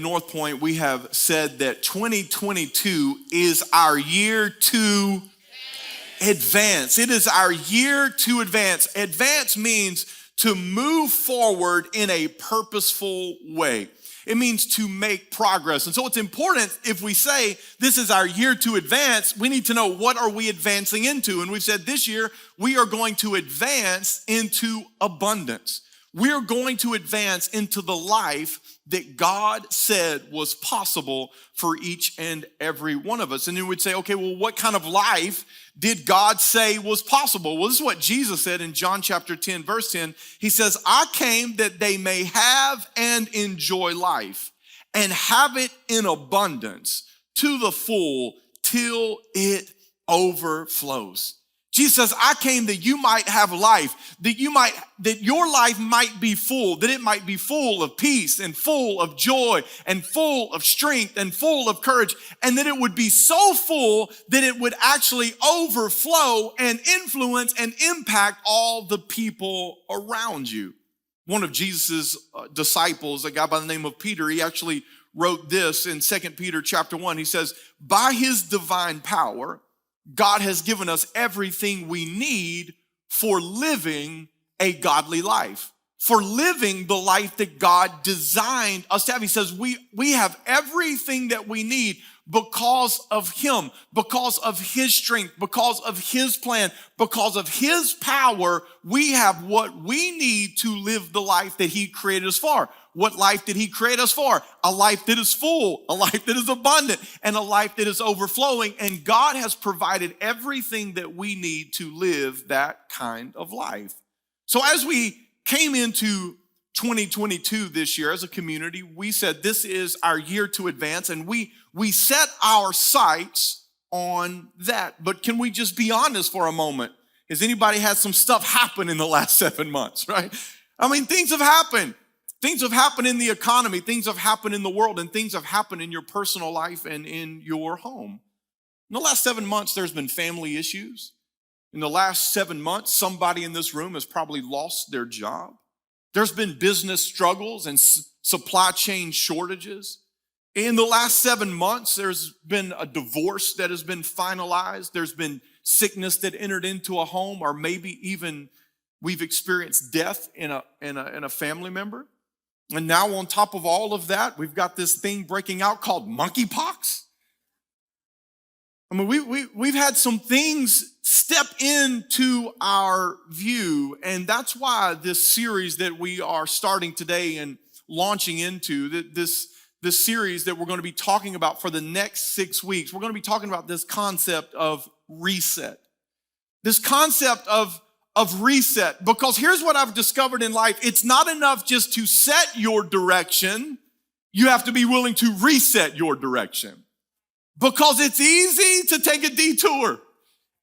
Northpoint, we have said that 2022 is our year to advance. It is our year to advance. Advance means to move forward in a purposeful way. It means to make progress. And so it's important if we say this is our year to advance, we need to know what are we advancing into. And we've said this year we are going to advance into abundance. We are going to advance into the life that God said was possible for each and every one of us. And you would say, okay, well, what kind of life did God say was possible? Well, this is what Jesus said in John chapter 10, verse 10. He says, I came that they may have and enjoy life and have it in abundance to the full till it overflows. Jesus says, I came that you might have life, that your life might be full, that it might be full of peace and full of joy and full of strength and full of courage, and that it would be so full that it would actually overflow and influence and impact all the people around you. One of Jesus's disciples, a guy by the name of Peter, he actually wrote this in 2 Peter chapter 1. He says, by his divine power, God has given us everything we need for living a godly life, for living the life that God designed us to have. He says we have everything that we need because of him, because of his strength, because of his plan, because of his power. We have what we need to live the life that he created us for. What life did he create us for? A life that is full, a life that is abundant, and a life that is overflowing. And God has provided everything that we need to live that kind of life. So as we came into 2022 this year as a community, we said this is our year to advance, and we set our sights on that. But can we just be honest for a moment? Has anybody had some stuff happen in the last 7 months, right? I mean, things have happened. Things have happened in the economy, things have happened in the world, and things have happened in your personal life and in your home. In the last 7 months, there's been family issues. In the last 7 months, somebody in this room has probably lost their job. There's been business struggles and supply chain shortages. In the last 7 months, there's been a divorce that has been finalized. There's been sickness that entered into a home, or maybe even we've experienced death in a family member. And now on top of all of that, we've got this thing breaking out called monkeypox. I mean, we've had some things step into our view, and that's why this series that we are starting today and launching into, this series that we're going to be talking about for the next 6 weeks, we're going to be talking about this concept of reset. This concept of reset, because here's what I've discovered in life. It's not enough just to set your direction. You have to be willing to reset your direction, because it's easy to take a detour.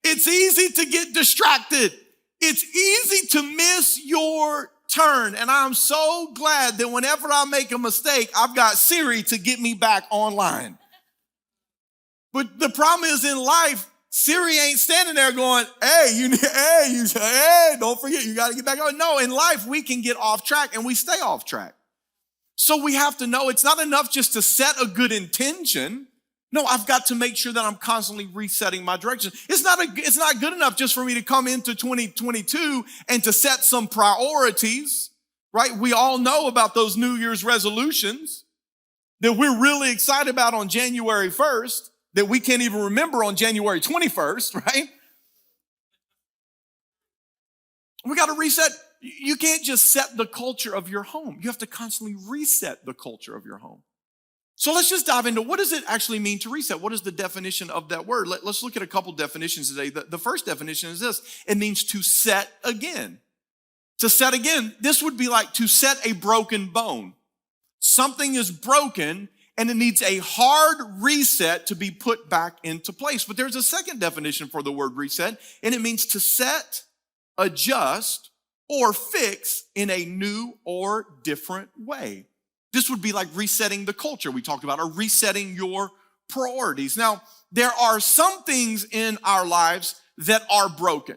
It's easy to get distracted. It's easy to miss your turn. And I'm so glad that whenever I make a mistake, I've got Siri to get me back online. But the problem is in life, Siri ain't standing there going, hey, don't forget, you got to get back on. No, in life, we can get off track and we stay off track. So we have to know it's not enough just to set a good intention. No, I've got to make sure that I'm constantly resetting my direction. It's not good enough just for me to come into 2022 and to set some priorities, right? We all know about those New Year's resolutions that we're really excited about on January 1st. That we can't even remember on January 21st, right? We got to reset. You can't just set the culture of your home. You have to constantly reset the culture of your home. So let's just dive into what does it actually mean to reset? What is the definition of that word? Let's look at a couple definitions today. The first definition is this. It means to set again. To set again, this would be like to set a broken bone. Something is broken, and it needs a hard reset to be put back into place. But there's a second definition for the word reset, and it means to set, adjust, or fix in a new or different way. This would be like resetting the culture we talked about, or resetting your priorities. Now, there are some things in our lives that are broken,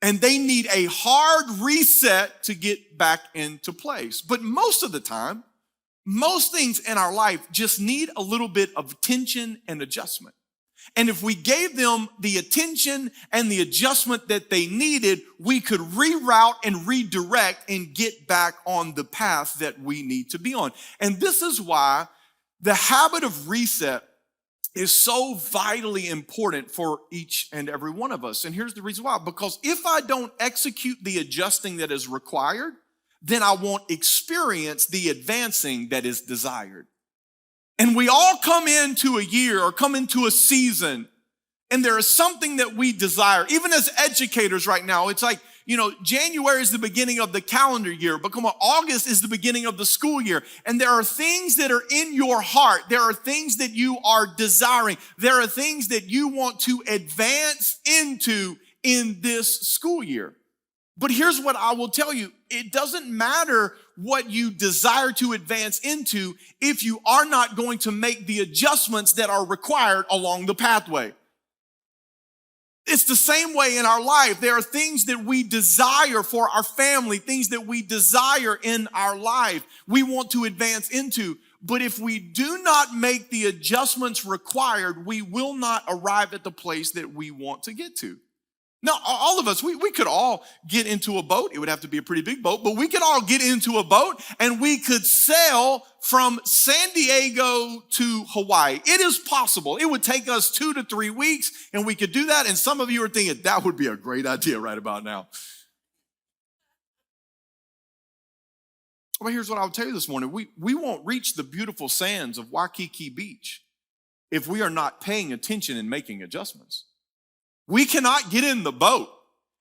and they need a hard reset to get back into place. But most of the time, most things in our life just need a little bit of attention and adjustment. And if we gave them the attention and the adjustment that they needed, we could reroute and redirect and get back on the path that we need to be on. And this is why the habit of reset is so vitally important for each and every one of us. And here's the reason why. Because if I don't execute the adjusting that is required, then I won't experience the advancing that is desired. And we all come into a year or come into a season, and there is something that we desire. Even as educators right now, it's like, January is the beginning of the calendar year, but come on, August is the beginning of the school year. And there are things that are in your heart. There are things that you are desiring. There are things that you want to advance into in this school year. But here's what I will tell you. It doesn't matter what you desire to advance into if you are not going to make the adjustments that are required along the pathway. It's the same way in our life. There are things that we desire for our family, things that we desire in our life we want to advance into. But if we do not make the adjustments required, we will not arrive at the place that we want to get to. Now, all of us, we could all get into a boat. It would have to be a pretty big boat, but we could all get into a boat and we could sail from San Diego to Hawaii. It is possible. It would take us 2 to 3 weeks and we could do that. And some of you are thinking that would be a great idea right about now. Well, here's what I'll tell you this morning. We won't reach the beautiful sands of Waikiki Beach if we are not paying attention and making adjustments. We cannot get in the boat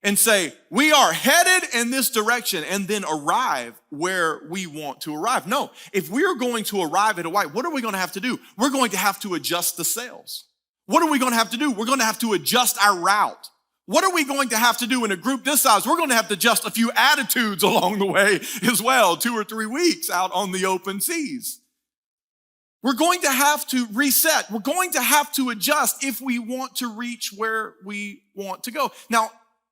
and say, we are headed in this direction and then arrive where we want to arrive. No, if we are going to arrive at Hawaii, what are we going to have to do? We're going to have to adjust the sails. What are we going to have to do? We're going to have to adjust our route. What are we going to have to do in a group this size? We're going to have to adjust a few attitudes along the way as well, 2 or 3 weeks out on the open seas. We're going to have to reset. We're going to have to adjust if we want to reach where we want to go. Now,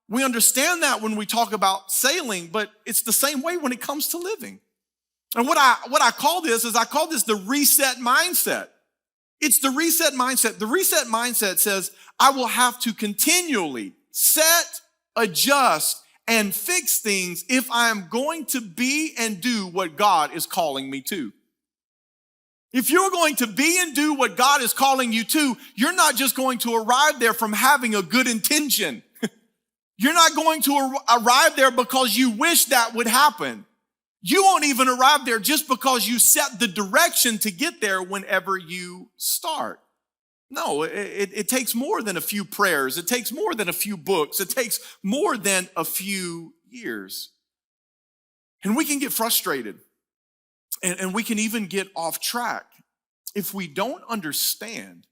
we understand that when we talk about sailing, but it's the same way when it comes to living. And what I call this is the reset mindset. It's the reset mindset. The reset mindset says, I will have to continually set, adjust, and fix things if I am going to be and do what God is calling me to. If you're going to be and do what God is calling you to, you're not just going to arrive there from having a good intention. You're not going to arrive there because you wish that would happen. You won't even arrive there just because you set the direction to get there whenever you start. No, it takes more than a few prayers. It takes more than a few books. It takes more than a few years. And we can get frustrated. And we can even get off track if we don't understand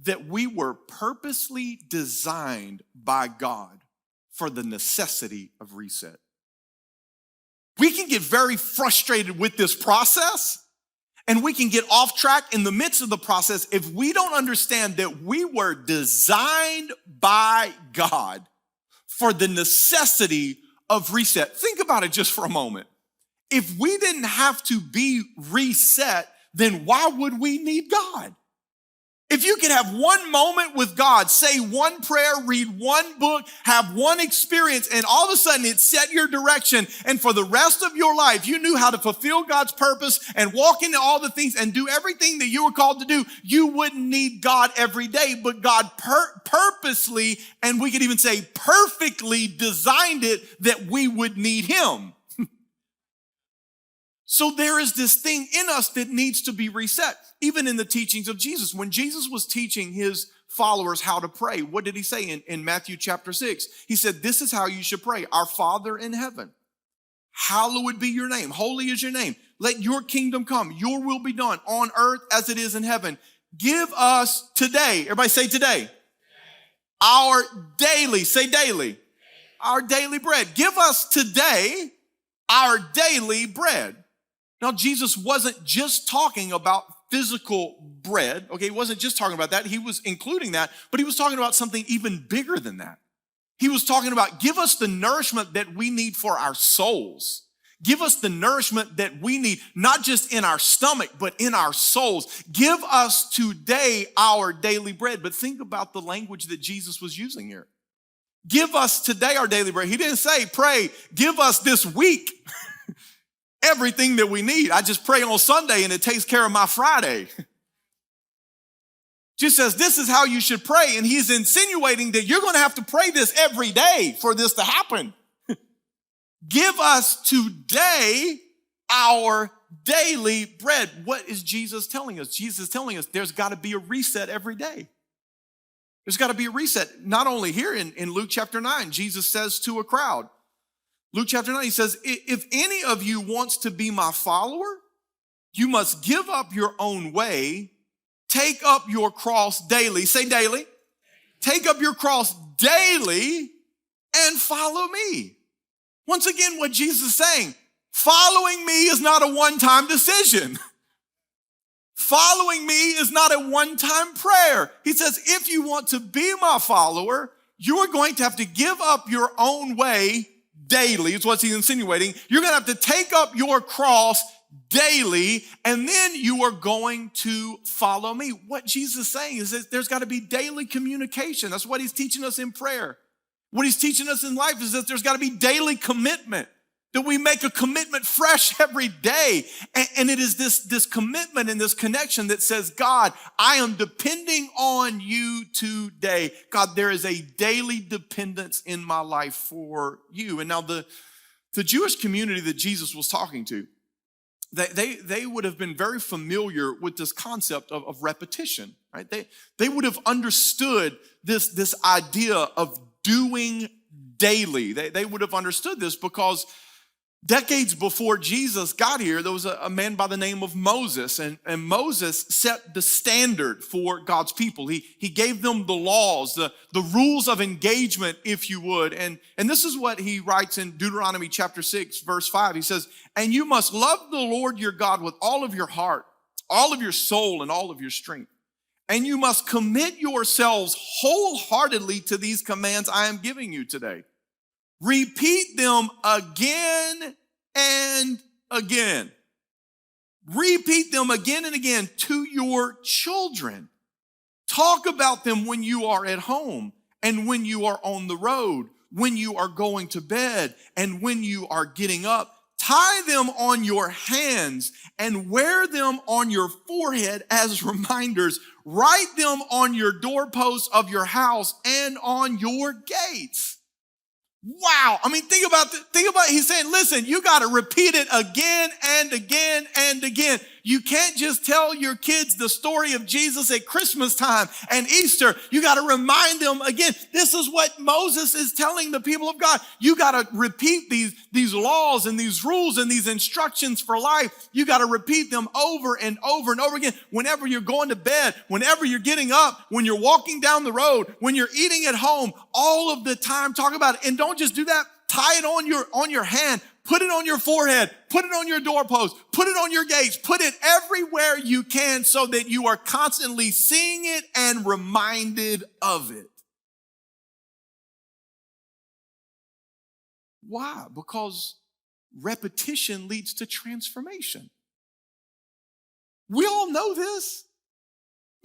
that we were purposely designed by God for the necessity of reset. We can get very frustrated with this process, and we can get off track in the midst of the process if we don't understand that we were designed by God for the necessity of reset. Think about it just for a moment. If we didn't have to be reset, then why would we need God? If you could have one moment with God, say one prayer, read one book, have one experience, and all of a sudden it set your direction, and for the rest of your life, you knew how to fulfill God's purpose and walk into all the things and do everything that you were called to do, you wouldn't need God every day, but God purposely, and we could even say perfectly designed it that we would need Him. So there is this thing in us that needs to be reset. Even in the teachings of Jesus, when Jesus was teaching his followers how to pray, what did he say in Matthew chapter 6? He said, this is how you should pray. Our Father in heaven, hallowed be your name. Holy is your name. Let your kingdom come. Your will be done on earth as it is in heaven. Give us today. Everybody say today. Our daily, say daily. Our daily bread. Give us today our daily bread. Now, Jesus wasn't just talking about physical bread. Okay, he wasn't just talking about that. He was including that, but he was talking about something even bigger than that. He was talking about give us the nourishment that we need for our souls. Give us the nourishment that we need, not just in our stomach, but in our souls. Give us today our daily bread. But think about the language that Jesus was using here. Give us today our daily bread. He didn't say, pray, give us this week everything that we need. I just pray on Sunday and it takes care of my Friday. Just says, this is how you should pray. And he's insinuating that you're going to have to pray this every day for this to happen. Give us today our daily bread. What is Jesus telling us? Jesus is telling us there's got to be a reset every day. There's got to be a reset. Not only here in Luke chapter 9, Jesus says to a crowd, Luke chapter 9, he says, if any of you wants to be my follower, you must give up your own way, take up your cross daily. Say daily. Take up your cross daily and follow me. Once again, what Jesus is saying, following me is not a one-time decision. Following me is not a one-time prayer. He says, if you want to be my follower, you are going to have to give up your own way daily, is what he's insinuating. You're going to have to take up your cross daily, and then you are going to follow me. What Jesus is saying is that there's got to be daily communication. That's what he's teaching us in prayer. What he's teaching us in life is that there's got to be daily commitment, that we make a commitment fresh every day. And it is this commitment and this connection that says, God, I am depending on you today. God, there is a daily dependence in my life for you. And now the Jewish community that Jesus was talking to, they would have been very familiar with this concept of repetition, right? They would have understood this idea of doing daily. They would have understood this because decades before Jesus got here, there was a man by the name of Moses, and Moses set the standard for God's people. He gave them the laws, the rules of engagement, if you would. And this is what he writes in Deuteronomy chapter 6, verse 5. He says, and you must love the Lord your God with all of your heart, all of your soul, and all of your strength. And you must commit yourselves wholeheartedly to these commands I am giving you today. Repeat them again and again. Repeat them again and again to your children. Talk about them when you are at home and when you are on the road, when you are going to bed and when you are getting up. Tie them on your hands and wear them on your forehead as reminders. Write them on your doorposts of your house and on your gates. Wow. I mean, think about he's saying, listen, you got to repeat it again and again and again. You can't just tell your kids the story of Jesus at Christmas time and Easter. You got to remind them again. This is what Moses is telling the people of God. You got to repeat these laws and these rules and these instructions for life. You got to repeat them over and over and over again. Whenever you're going to bed, whenever you're getting up, when you're walking down the road, when you're eating at home, all of the time, talk about it. And don't just do that. Tie it on your hand. Put it on your forehead, put it on your doorpost, put it on your gates, put it everywhere you can so that you are constantly seeing it and reminded of it. Why? Because repetition leads to transformation. We all know this.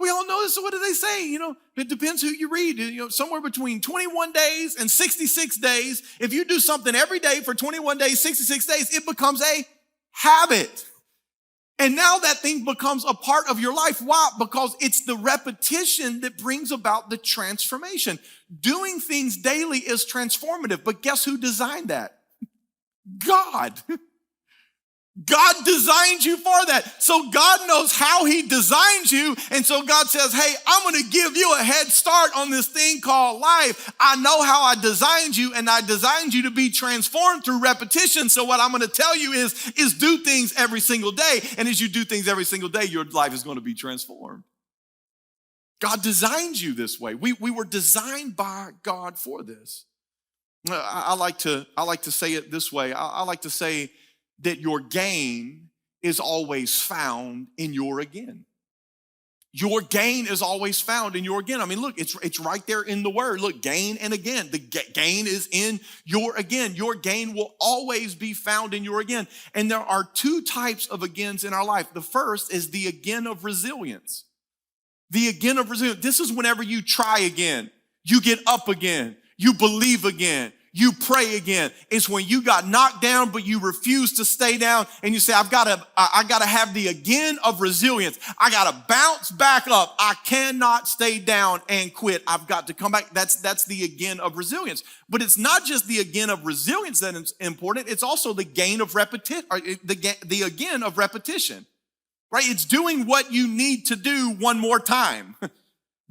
We all know this. So what do they say? It depends who you read. Somewhere between 21 days and 66 days. If you do something every day for 21 days, 66 days, it becomes a habit. And now that thing becomes a part of your life. Why? Because it's the repetition that brings about the transformation. Doing things daily is transformative. But guess who designed that? God. God designed you for that. So God knows how he designed you. And so God says, hey, I'm going to give you a head start on this thing called life. I know how I designed you, and I designed you to be transformed through repetition. So what I'm going to tell you is do things every single day. And as you do things every single day, your life is going to be transformed. God designed you this way. We were designed by God for this. I like to say it this way. I like to say that your gain is always found in your again. Your gain is always found in your again. I mean, look, it's right there in the word. Look, gain and again. The gain is in your again. Your gain will always be found in your again. And there are two types of agains in our life. The first is the again of resilience. The again of resilience. This is whenever you try again, you get up again, you believe again, you pray again. It's when you got knocked down, but you refuse to stay down, and you say, I gotta have the again of resilience. I gotta bounce back up. I cannot stay down and quit. I've got to come back. That's the again of resilience. But it's not just the again of resilience that is important. It's also the gain of repetition, the again of repetition. Right? It's doing what you need to do one more time.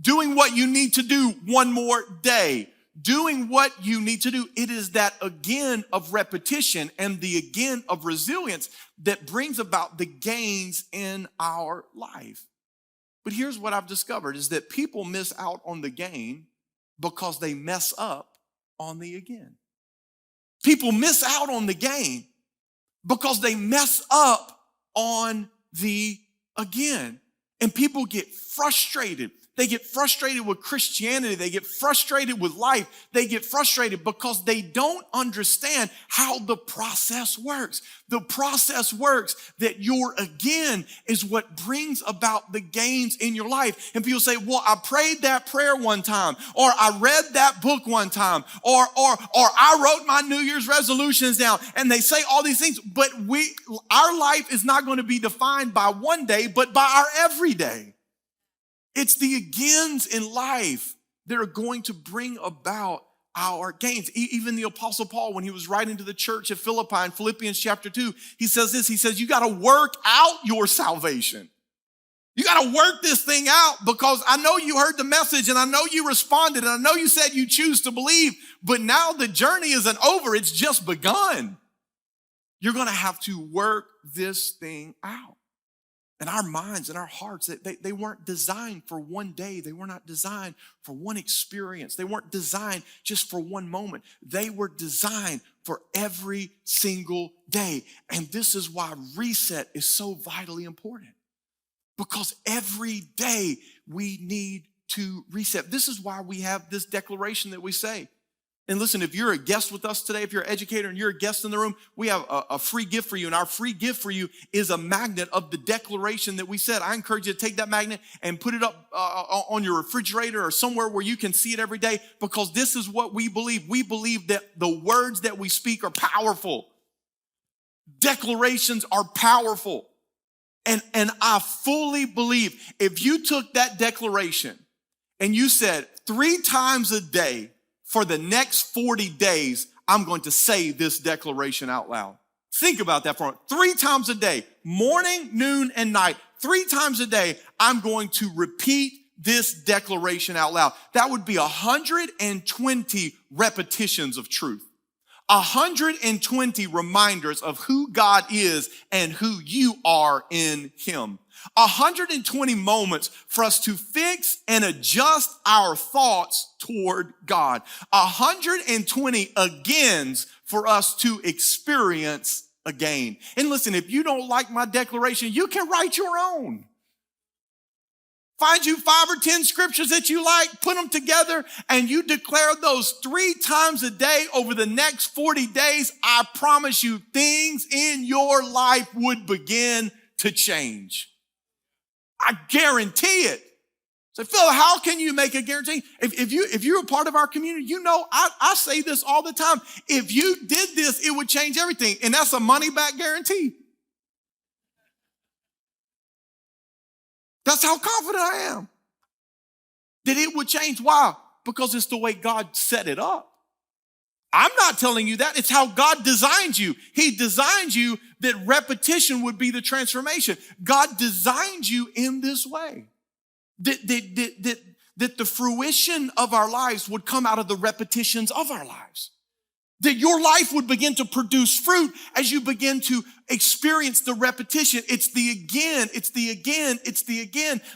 Doing what you need to do one more day. Doing what you need to do. It is that again of repetition and the again of resilience that brings about the gains in our life. But here's what I've discovered is that people miss out on the gain because they mess up on the again. People miss out on the gain because they mess up on the again. And people get frustrated. They get frustrated with Christianity. They get frustrated with life. They get frustrated because they don't understand how the process works. The process works that your again is what brings about the gains in your life. And people say, well, I prayed that prayer one time, or I read that book one time, or I wrote my New Year's resolutions down. And they say all these things, but our life is not going to be defined by one day, but by our everyday. It's the agains in life that are going to bring about our gains. Even the Apostle Paul, when he was writing to the church at Philippi in Philippians chapter 2, he says this, he says, you got to work out your salvation. You got to work this thing out because I know you heard the message and I know you responded and I know you said you choose to believe, but now the journey isn't over. It's just begun. You're going to have to work this thing out. And our minds and our hearts, they weren't designed for one day. They were not designed for one experience. They weren't designed just for one moment. They were designed for every single day. And this is why reset is so vitally important. Because every day we need to reset. This is why we have this declaration that we say. And listen, if you're a guest with us today, if you're an educator and you're a guest in the room, we have a free gift for you. And our free gift for you is a magnet of the declaration that we said. I encourage you to take that magnet and put it up on your refrigerator or somewhere where you can see it every day, because this is what we believe. We believe that the words that we speak are powerful. Declarations are powerful. And I fully believe if you took that declaration and you said 3 times a day, for the next 40 days, I'm going to say this declaration out loud. Think about that for a moment. 3 times a day, morning, noon, and night. 3 times a day, I'm going to repeat this declaration out loud. That would be 120 repetitions of truth. 120 reminders of who God is and who you are in Him. 120 moments for us to fix and adjust our thoughts toward God. 120 agains for us to experience again. And listen, if you don't like my declaration, you can write your own. Find you 5 or 10 scriptures that you like, put them together, and you declare those 3 times a day over the next 40 days. I promise you, things in your life would begin to change. I guarantee it. So, Phil, how can you make a guarantee? If you're a part of our community, you know I say this all the time. If you did this, it would change everything, and that's a money-back guarantee. That's how confident I am that it would change. Why? Because it's the way God set it up. I'm not telling you that. It's how God designed you. He designed you that repetition would be the transformation. God designed you in this way. That the fruition of our lives would come out of the repetitions of our lives. That your life would begin to produce fruit as you begin to experience the repetition. It's the again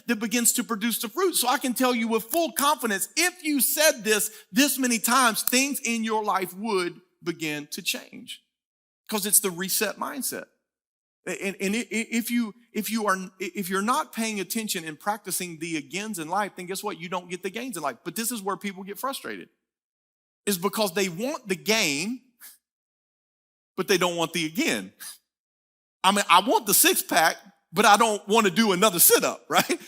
that begins to produce the fruit. So I can tell you with full confidence, if you said this many times, things in your life would begin to change. Because it's the reset mindset. If you're not paying attention and practicing the agains in life, then guess what? You don't get the gains in life. But this is where people get frustrated. Is because they want the gain, but they don't want the again. I mean, I want the six pack, but I don't want to do another sit up, right?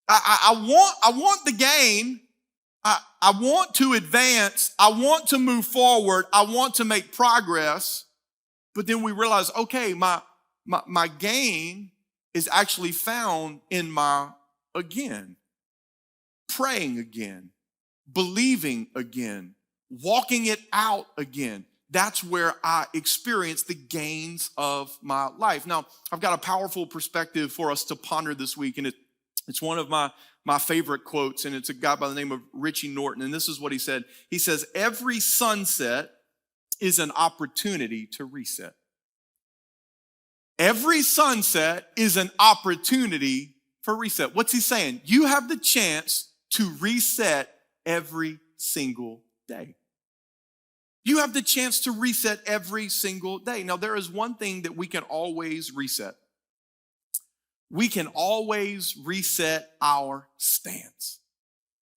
I want the gain. I want to advance. I want to move forward. I want to make progress. But then we realize, okay, my gain is actually found in my again, praying again, believing again, walking it out again. That's where I experience the gains of my life. Now, I've got a powerful perspective for us to ponder this week, and it's one of my favorite quotes, and it's a guy by the name of Richie Norton, and this is what he said. He says, every sunset is an opportunity to reset. Every sunset is an opportunity for reset. What's he saying? You have the chance to reset every single day. You have the chance to reset every single day. Now, there is one thing that we can always reset. We can always reset our stance.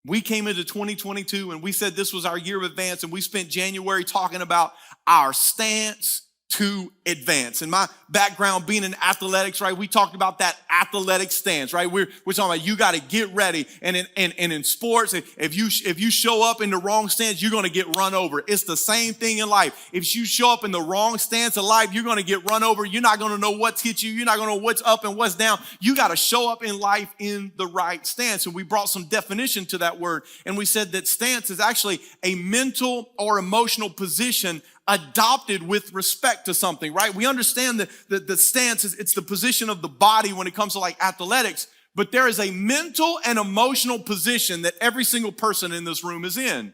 We came into 2022 and we said this was our year of advance, and we spent January talking about our stance to advance. In my background being in athletics, right, we talked about that athletic stance, right? We're talking about you got to get ready. And in sports, if you show up in the wrong stance, you're going to get run over. It's the same thing in life. If you show up in the wrong stance of life, you're going to get run over. You're not going to know what's hit you. You're not going to know what's up and what's down. You got to show up in life in the right stance. And we brought some definition to that word. And we said that stance is actually a mental or emotional position adopted with respect to something, right? We understand that the stance is, it's the position of the body when it comes to like athletics, but there is a mental and emotional position that every single person in this room is in.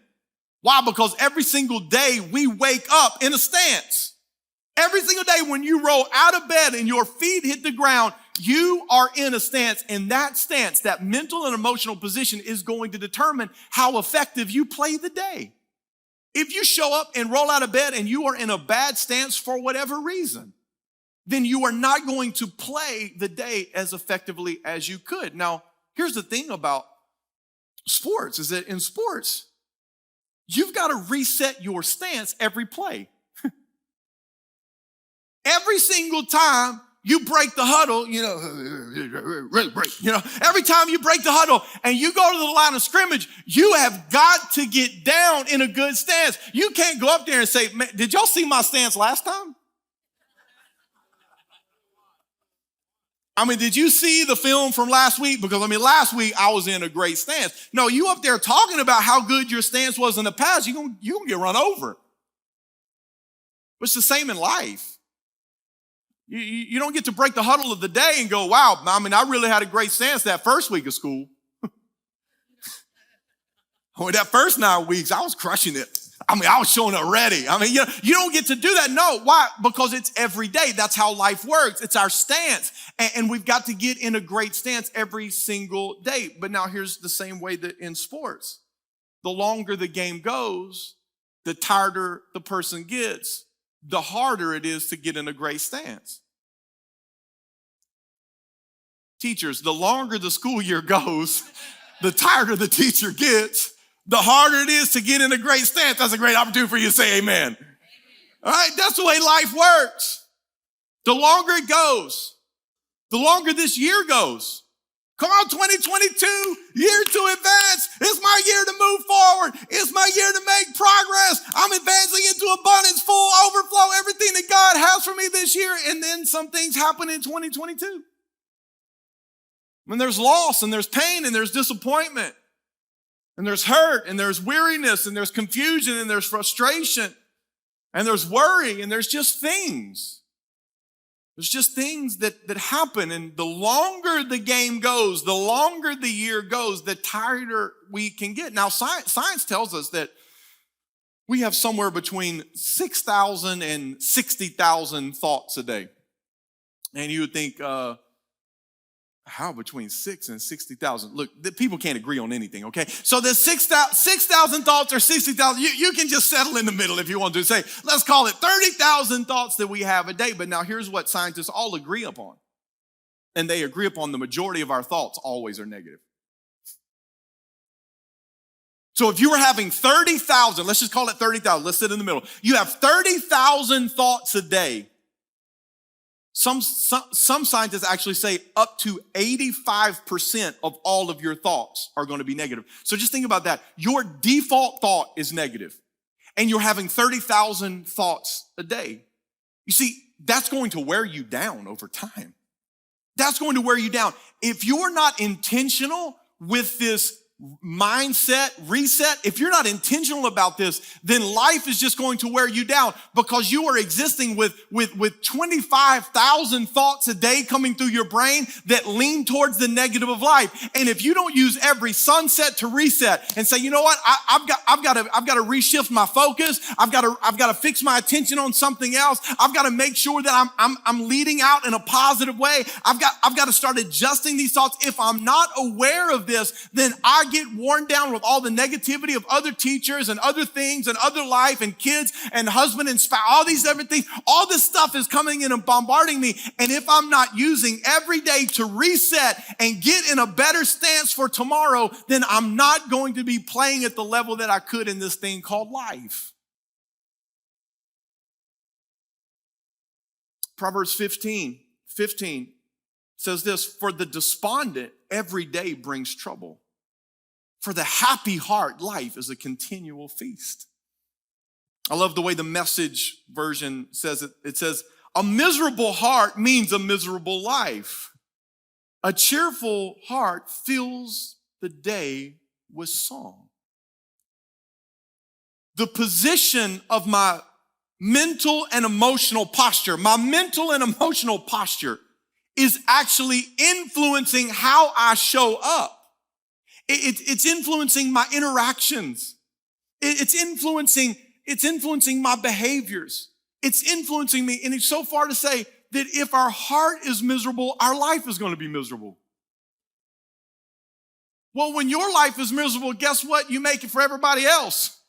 Why? Because every single day we wake up in a stance. Every single day when you roll out of bed and your feet hit the ground, you are in a stance, and that stance, that mental and emotional position is going to determine how effective you play the day. If you show up and roll out of bed and you are in a bad stance for whatever reason, then you are not going to play the day as effectively as you could. Now, here's the thing about sports is that in sports, you've got to reset your stance every play. Every single time you break the huddle, every time you break the huddle and you go to the line of scrimmage, you have got to get down in a good stance. You can't go up there and say, man, did y'all see my stance last time? I mean, did you see the film from last week? Because, last week I was in a great stance. No, you up there talking about how good your stance was in the past, you're going to get run over. But it's the same in life. You don't get to break the huddle of the day and go, wow, I really had a great stance that first week of school. That first 9 weeks, I was crushing it. I was showing up ready. You don't get to do that. No, why? Because it's every day. That's how life works. It's our stance. And we've got to get in a great stance every single day. But now here's the same way that in sports. The longer the game goes, the tireder the person gets, the harder it is to get in a great stance. Teachers, the longer the school year goes, the tireder the teacher gets, the harder it is to get in a great stance. That's a great opportunity for you to say amen. All right, that's the way life works. The longer it goes, the longer this year goes. Come on, 2022, year to advance. It's my year to move forward. It's my year to make progress. I'm advancing into abundance, full overflow, everything that God has for me this year. And then some things happen in 2022. When there's loss and there's pain and there's disappointment and there's hurt and there's weariness and there's confusion and there's frustration and there's worry and there's just things. There's just things that happen, and the longer the game goes, the longer the year goes, the tireder we can get. Now, science tells us that we have somewhere between 6,000 and 60,000 thoughts a day. And you would think, How between 6 and 60,000? Look, the people can't agree on anything, okay? So there's 6,000 thoughts or 60,000. You can just settle in the middle if you want to. Say, let's call it 30,000 thoughts that we have a day. But now here's what scientists all agree upon. And they agree upon the majority of our thoughts always are negative. So if you were having 30,000, let's just call it 30,000. Let's sit in the middle. You have 30,000 thoughts a day. Some scientists actually say up to 85% of all of your thoughts are going to be negative. So just think about that. Your default thought is negative, and you're having 30,000 thoughts a day. You see, that's going to wear you down over time. That's going to wear you down. If you're not intentional with this mindset reset, if you're not intentional about this, then life is just going to wear you down because you are existing with 25,000 thoughts a day coming through your brain that lean towards the negative of life. And if you don't use every sunset to reset and say, you know what, I've got to reshift my focus. I've got to fix my attention on something else. I've got to make sure that I'm leading out in a positive way. I've got to start adjusting these thoughts. If I'm not aware of this, then I get worn down with all the negativity of other teachers and other things and other life and kids and husband and spouse, all these different things. All this stuff is coming in and bombarding me. And if I'm not using every day to reset and get in a better stance for tomorrow, then I'm not going to be playing at the level that I could in this thing called life. Proverbs 15 says this, for the despondent, every day brings trouble. For the happy heart, life is a continual feast. I love the way the Message version says it. It says, a miserable heart means a miserable life. A cheerful heart fills the day with song. The position of my mental and emotional posture is actually influencing how I show up. It's influencing my interactions. It's influencing my behaviors. It's influencing me. And it's so far to say that if our heart is miserable, our life is going to be miserable. Well, when your life is miserable, guess what? You make it for everybody else.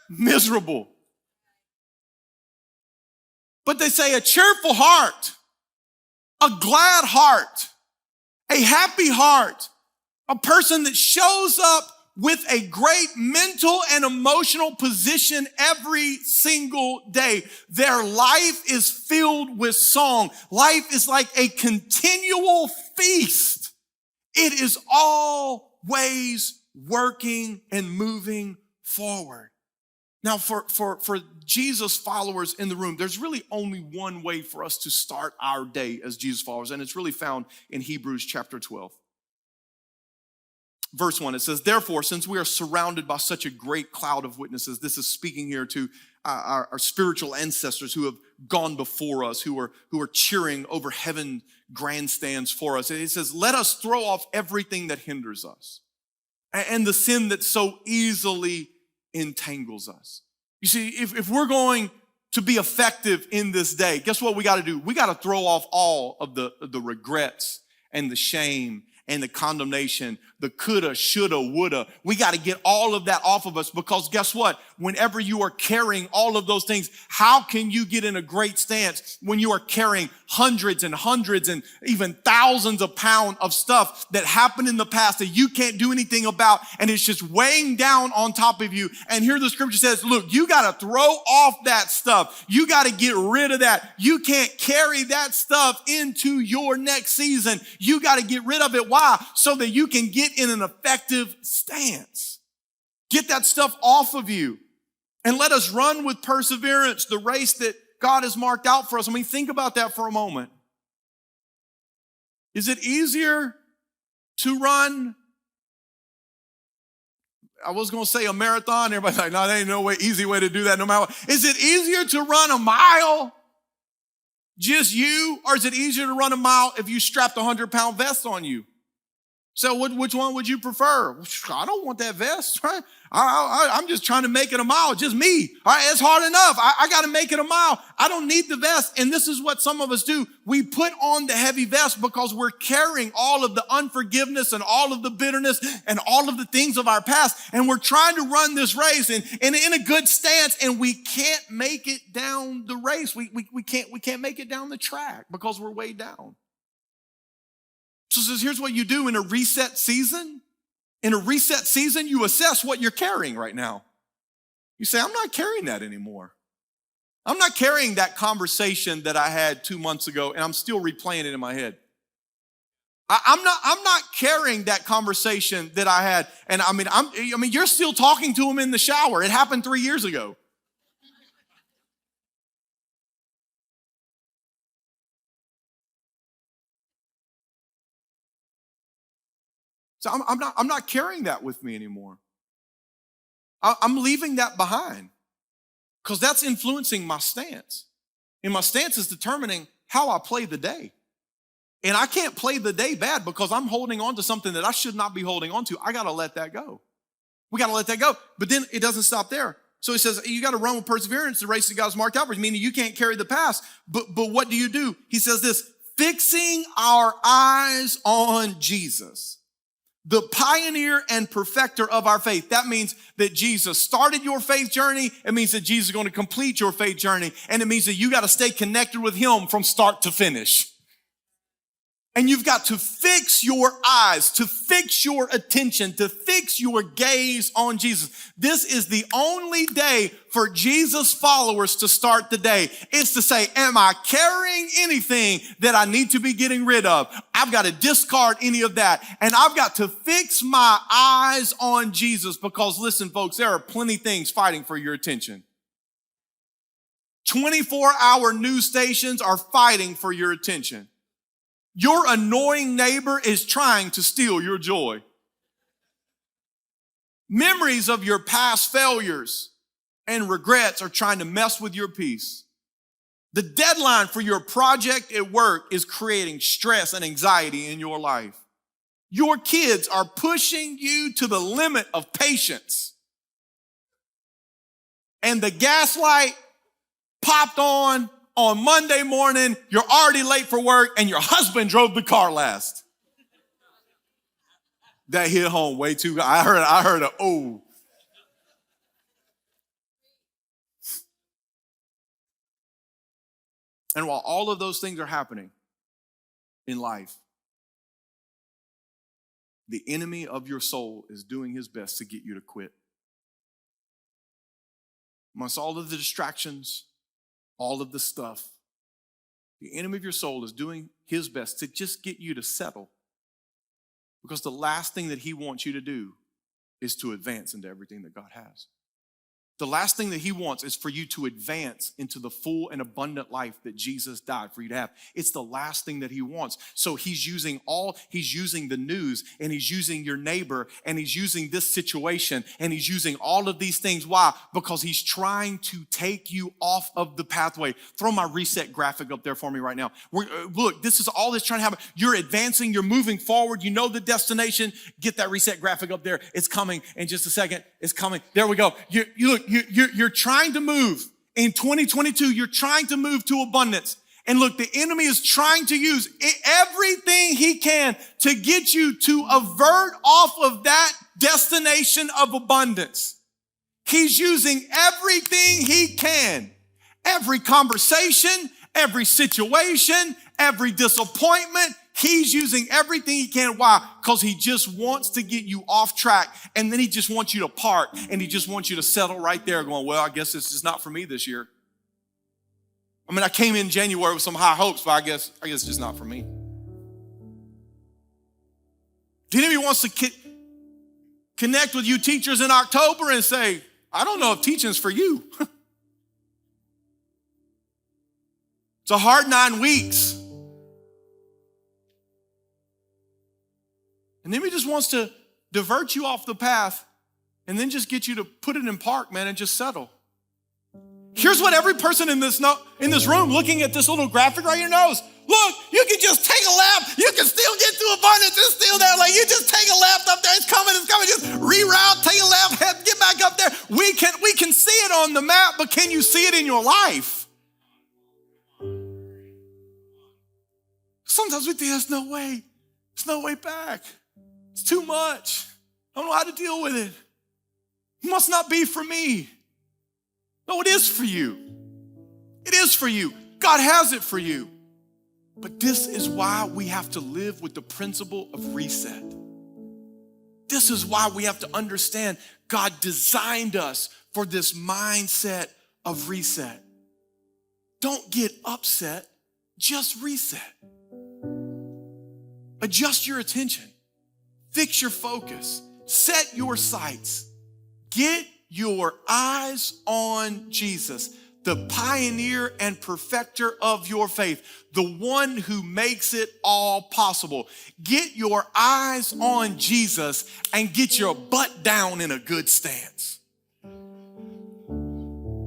Miserable. But they say a cheerful heart, a glad heart, a happy heart, a person that shows up with a great mental and emotional position every single day. Their life is filled with song. Life is like a continual feast. It is always working and moving forward. Now, for Jesus followers in the room, there's really only one way for us to start our day as Jesus followers, and it's really found in Hebrews chapter 12. Verse 1, it says, therefore, since we are surrounded by such a great cloud of witnesses, this is speaking here to our spiritual ancestors who have gone before us, who are cheering over heaven grandstands for us. It says, let us throw off everything that hinders us and the sin that so easily entangles us. You see, if we're going to be effective in this day, guess what we got to do? We got to throw off all of the regrets and the shame and the condemnation, the coulda, shoulda, woulda. We got to get all of that off of us because guess what? Whenever you are carrying all of those things, how can you get in a great stance when you are carrying hundreds and hundreds and even thousands of pounds of stuff that happened in the past that you can't do anything about and it's just weighing down on top of you? And here the scripture says, look, you got to throw off that stuff. You got to get rid of that. You can't carry that stuff into your next season. You got to get rid of it. Why? So that you can get in an effective stance. Get that stuff off of you. And let us run with perseverance the race that God has marked out for us. I mean, think about that for a moment. Is it easier to run? I was going to say a marathon. Everybody's like, no, there ain't no easy way to do that no matter what. Is it easier to run a mile, just you? Or is it easier to run a mile if you strapped a 100-pound vest on you? So which one would you prefer? I don't want that vest, right? I'm just trying to make it a mile, just me. All right, it's hard enough. I got to make it a mile. I don't need the vest. And this is what some of us do. We put on the heavy vest because we're carrying all of the unforgiveness and all of the bitterness and all of the things of our past. And we're trying to run this race and in a good stance, and we can't make it down the race. We can't make it down the track because we're way down. So here's what you do in a reset season. In a reset season, you assess what you're carrying right now. You say, I'm not carrying that anymore. I'm not carrying that conversation that I had 2 months ago, and I'm still replaying it in my head. I'm not carrying that conversation that I had. And I mean, you're still talking to him in the shower. It happened 3 years ago. So I'm not carrying that with me anymore. I'm leaving that behind because that's influencing my stance. And my stance is determining how I play the day. And I can't play the day bad because I'm holding on to something that I should not be holding on to. I got to let that go. We got to let that go. But then it doesn't stop there. So he says, you got to run with perseverance the race that God's marked out for you, meaning you can't carry the past. But what do? He says this, fixing our eyes on Jesus, the pioneer and perfecter of our faith. That means that Jesus started your faith journey. It means that Jesus is going to complete your faith journey. And it means that you got to stay connected with him from start to finish. And you've got to fix your eyes, to fix your attention, to fix your gaze on Jesus. This is the only day for Jesus followers to start the day. It's to say, am I carrying anything that I need to be getting rid of? I've got to discard any of that. And I've got to fix my eyes on Jesus because listen, folks, there are plenty of things fighting for your attention. 24-hour news stations are fighting for your attention. Your annoying neighbor is trying to steal your joy. Memories of your past failures and regrets are trying to mess with your peace. The deadline for your project at work is creating stress and anxiety in your life. Your kids are pushing you to the limit of patience. And the gaslight popped on Monday morning, you're already late for work, and your husband drove the car last. That hit home way too. I heard a oh. And while all of those things are happening in life, the enemy of your soul is doing his best to get you to quit. Amongst all of the distractions, all of the stuff, the enemy of your soul is doing his best to just get you to settle. Because the last thing that he wants you to do is to advance into everything that God has. The last thing that he wants is for you to advance into the full and abundant life that Jesus died for you to have. It's the last thing that he wants. So he's using the news, and he's using your neighbor, and he's using this situation, and he's using all of these things. Why? Because he's trying to take you off of the pathway. Throw my reset graphic up there for me right now. Look, this is all that's trying to happen. You're advancing, you're moving forward. You know the destination. Get that reset graphic up there. It's coming in just a second. It's coming. There we go. You're trying to move. In 2022, you're trying to move to abundance. And look, the enemy is trying to use everything he can to get you to avert off of that destination of abundance. He's using everything he can. Every conversation, every situation, every disappointment. He's using everything he can. Why? Because he just wants to get you off track. And then he just wants you to park. And he just wants you to settle right there going, well, I guess this is not for me this year. I mean, I came in January with some high hopes, but I guess it's just not for me. The enemy wants to connect with you teachers in October and say, I don't know if teaching's for you. It's a hard 9 weeks. And then he just wants to divert you off the path and then just get you to put it in park, man, and just settle. Here's what every person in this room looking at this little graphic right here knows. Look, you can just take a left. You can still get to abundance. It's still there. Like you just take a left up there. It's coming. Just reroute, take a left, get back up there. We can see it on the map, but can you see it in your life? Sometimes we think there's no way. There's no way back. It's too much. I don't know how to deal with it. It must not be for me. No, it is for you. It is for you. God has it for you. But this is why we have to live with the principle of reset. This is why we have to understand God designed us for this mindset of reset. Don't get upset, just reset. Adjust your attention. Fix your focus. Set your sights. Get your eyes on Jesus, the pioneer and perfecter of your faith, the one who makes it all possible. Get your eyes on Jesus and get your butt down in a good stance.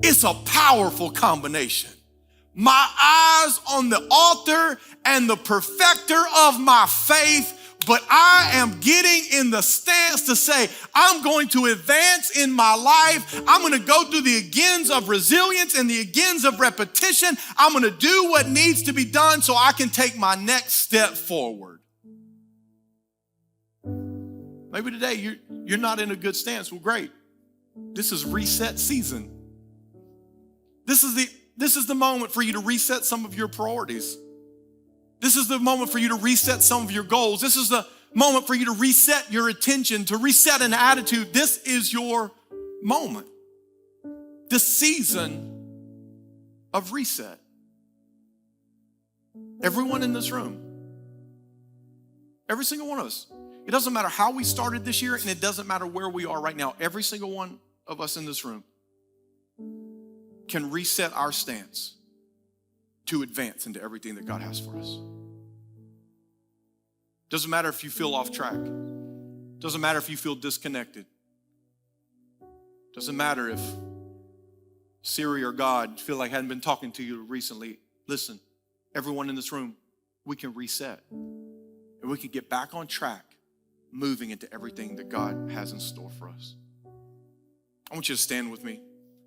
It's a powerful combination. My eyes on the author and the perfecter of my faith, but I am getting in the stance to say, I'm going to advance in my life. I'm going to go through the agains of resilience and the agains of repetition. I'm going to do what needs to be done so I can take my next step forward. Maybe today you're not in a good stance. Well, great. This is reset season. This is the moment for you to reset some of your priorities. This is the moment for you to reset some of your goals. This is the moment for you to reset your attention, to reset an attitude. This is your moment. This season of reset. Everyone in this room, every single one of us, it doesn't matter how we started this year and it doesn't matter where we are right now. Every single one of us in this room can reset our stance to advance into everything that God has for us. Doesn't matter if you feel off track. Doesn't matter if you feel disconnected. Doesn't matter if Siri or God feel like hadn't been talking to you recently. Listen, everyone in this room, we can reset. And we can get back on track, moving into everything that God has in store for us. I want you to stand with me.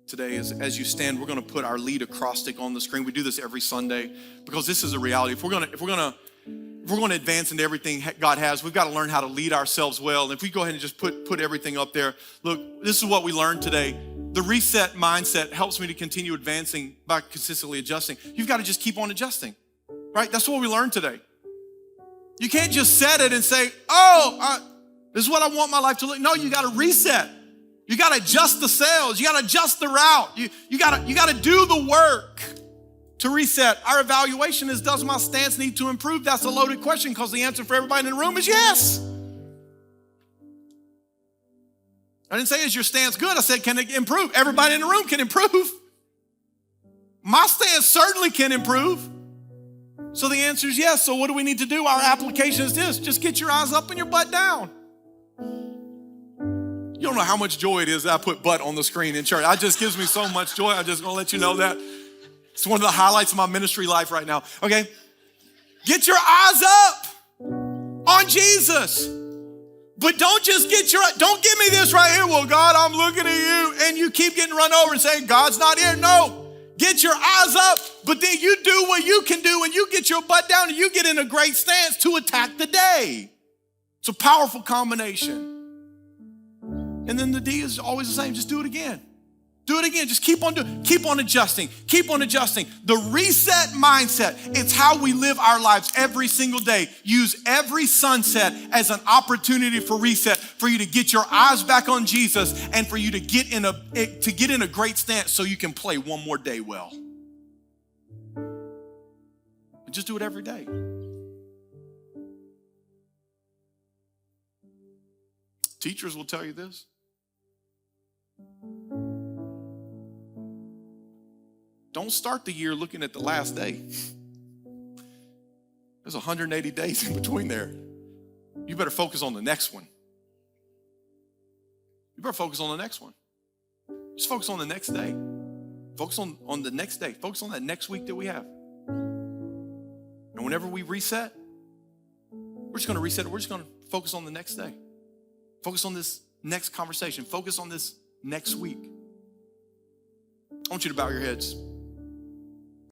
Today, as you stand, we're going to put our lead acrostic on the screen. We do this every Sunday because this is a reality. If we're going to advance into everything God has, we've got to learn how to lead ourselves well. And if we go ahead and just put everything up there, look, this is what we learned today. The reset mindset helps me to continue advancing by consistently adjusting. You've got to just keep on adjusting, right? That's what we learned today. You can't just set it and say, this is what I want my life to look. No, you got to reset. You got to adjust the sails. You got to adjust the route. You got to do the work to reset. Our evaluation is, does my stance need to improve? That's a loaded question because the answer for everybody in the room is yes. I didn't say, is your stance good? I said, can it improve? Everybody in the room can improve. My stance certainly can improve. So the answer is yes. So what do we need to do? Our application is this. Just get your eyes up and your butt down. You don't know how much joy it is that I put butt on the screen in church. It just gives me so much joy. I'm just going to let you know that. It's one of the highlights of my ministry life right now. Okay? Get your eyes up on Jesus. But don't give me this right here. Well, God, I'm looking at you. And you keep getting run over and saying, God's not here. No. Get your eyes up. But then you do what you can do and you get your butt down and you get in a great stance to attack the day. It's a powerful combination. And then the D is always the same. Just do it again. Do it again. Just keep on adjusting. Keep on adjusting. The reset mindset, it's how we live our lives every single day. Use every sunset as an opportunity for reset, for you to get your eyes back on Jesus and for you to get in a great stance so you can play one more day well. And just do it every day. Teachers will tell you this. Don't start the year looking at the last day. There's 180 days in between there. You better focus on the next one. You better focus on the next one. Just focus on the next day. Focus on the next day. Focus on that next week that we have. And whenever we reset, we're just gonna reset it. We're just gonna focus on the next day. Focus on this next conversation. Focus on this next week. I want you to bow your heads.